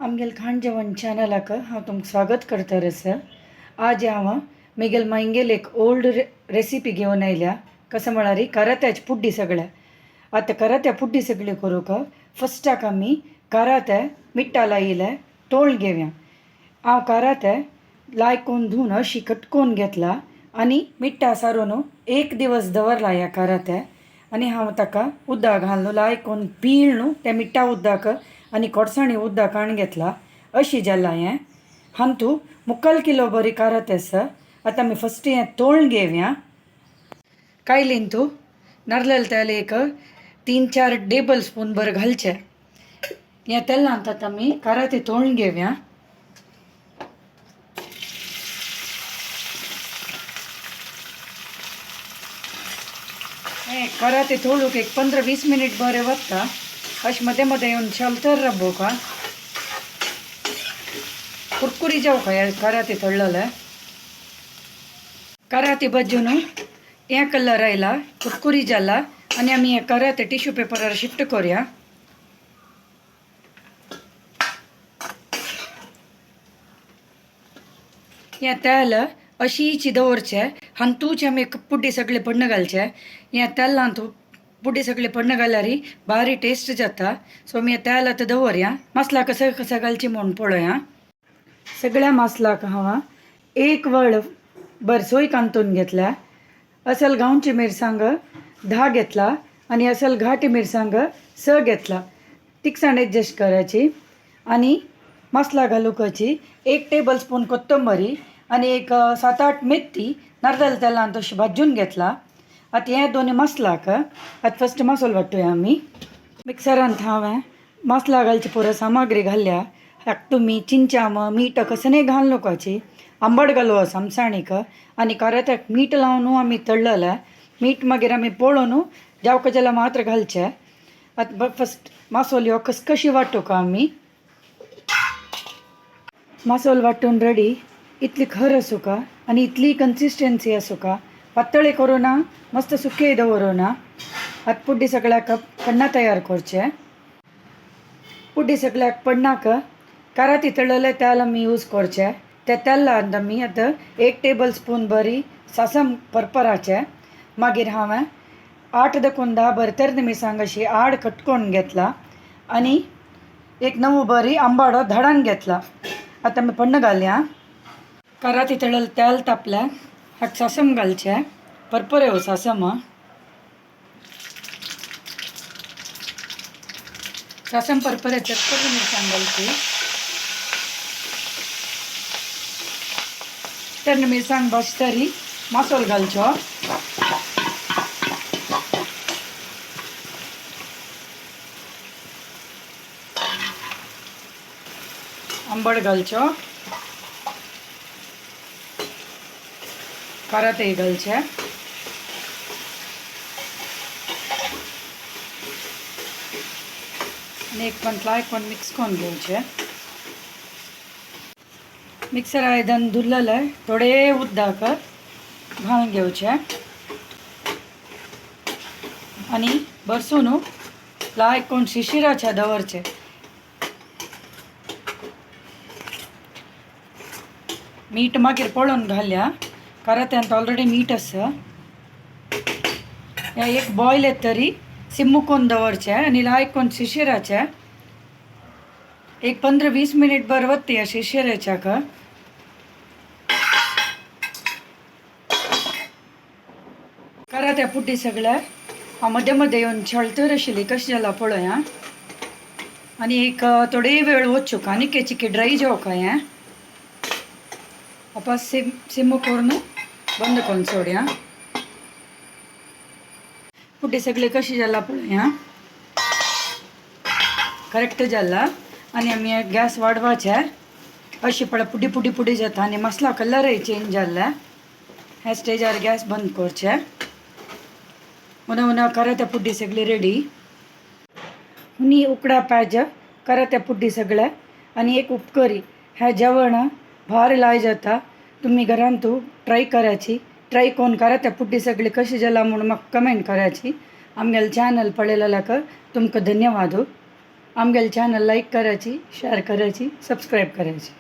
आमगेल खाण जेवण चॅनलाक हांव तुमकां स्वागत करता आसा. आज हांव म्हगेल मांगेल एक ओल्ड रेसिपी घेवन आयल्या. कसं म्हळ्यार करात्याची पुड्डी सगळ्या. आतां करात्या पुड्डी सगळी करूंक फस्टाक आमी कराते मिट्टा लायिल्ले तोळ घेवया. हांव कराते लायकून धुवन अशी कटकून घेतला आनी मिट्टा सारून एक दिवस दवरला ह्या कराते. आनी हांव ताका उदक घालून लायकून पीळ न्हू त्या मिट्टा उदक आनी कोडसाणी उदक काण घेतला. अशी जालां हें. हांतू 3/4 किलो बरी कराते आसा. आतां आमी फस्ट हें तोळून घेवया. कायलीन तूं नारळाल तेल एक 3-4 टेबल स्पून बरें घालचें. हें तेलांत आतां आमी कराते तोळून घेवया. हें कराते तोळूक एक 15-20 मिनिट बरें वता. अशें मदें मदें येवन चलतर रब्बोका कुरकुरी जावं हें कराते तळ्ळलें. कराते भाजून हें कलर आयला कुरकुरी जाला आनी आमी हें कराते टिश्यू पेपरार शिफ्ट करूया. हें तेल अशीच दवरचें. हांतूच आमी पुड्डी सगळे पडन घालचें. हें तेलांत पुड्डी सगळे पडन घाल्यार भारी टेस्ट जाता. सो आमी हें तेल आतां दवरया. मसाला कसो कसो घालची म्हणून पळोवया. सगळ्या मसालाक हांव एक वळ बरसोय कांतून घेतल्या. असल गांवची मिरसांग 10 घेतला आनी असल घाटी मिरसांग 6 घेतला. तिखसाण एडजस्ट करायची. आनी मसाला घालूकाची 1 टेबल स्पून कोथंबरी आनी एक 7-8 मेथी नारळ तेलांत अशी भाजून घेतला. आतां हे दोनी मसालाक आतां फस्ट मसालो वांटूया आमी. मिक्सरांत हांवें मसाला घालची पुरो सामग्री घाल्या. हाका तुमी चिंचाम मीठ कसनय घाल नकोची. आंबट घालूं सामसाणीक आनी करात्याक मीठ लावन आमी तळ्ळलें. मीठ मागीर आमी पळोवन जावं जाल्यार मात्र घालचें. आतां फस्ट मसालो कसकशी वांटूका आमी. मसालो वांटून रेडी. इतली खर आसूं का आनी इतली कन्सिस्टन्सी आसूं का. पातळे करूं ना मस्त सुके दवरूं ना. आतां पुड्डी सगळ्याक पन्ना तयार करचें. पुड्डी सगळ्याक पडनाक कराते तळ्ळलें तेल आमी यूज करचें. त्या तेलांत आमी आतां 1 टेबल स्पून बरी सासम परपराचें. मागीर हांवें 8 देखून 10 बरें मिरसांग अशी आड कटकून घेतला आनी एक 9 बरी आंबाडो धाडान घेतला. आतां आमी पडन घालया. कराते तळ्ळलें तेल तापलें. हाका सासम घालचें. परपऱ्यो सासम. सासम परपरे चटपटी मिरसांग घालची. तेन्ना मिरसांग भाजतरी मसालो घालचो. आंबट घालचो. कराते घालचे. आनी एक पंतला एक मिक्स करून घेवचें. मिक्सर आयदन धुल्लेलें थोडे उदक घालून घेवचें आनी बरसून लायकून शिशिराचें दवरचें. मीठ मागीर पळोवन घालया. करात्यांत ऑलरेडी मीठ आसा. हें एक बॉयल येतरी सिम्मूकून दवरचें आनी लायकून शिशिराचें. एक 15-20 मिनिट बरें वता ह्या शिशिराच्याक. करात्या पुड्डी सगळ्या हांव मदें मदें येवन छळतर आशिल्ली कशी जाला पळोवया. आनी एक थोडे वेळ वचूं आनी चिकी ड्राय जावं हें. वापस सिम करून बंद करून सोडया. पुड्डी सगळी कशी जाला पळोवया. करेक्ट जाला. आनी आमी गॅस वाडवाचें. अशी पळय पुडी पुडी पुडी जाता आनी मसाला कलरय चेंज जाला. ह्या स्टेजार गॅस बंद करचें. उना करात्या पुड्डी सगळी रेडी. हुनी उकडा पाहिजे करात्या पुड्डी सगळ्या. आनी एक उपकरी ह्या जेवण भारी लाय जाता. तुम्ही घरांत ट्राय करायची. ट्राय करून करात्या पुड्डी सगळी कशी जाला म्हणून म्हाका कमेंट करायची. आमगेले चॅनल पळयलेल्याक तुमकां धन्यवाद. आमगेल चॅनल लाईक करायची शेअर करायची सबस्क्राईब करायची.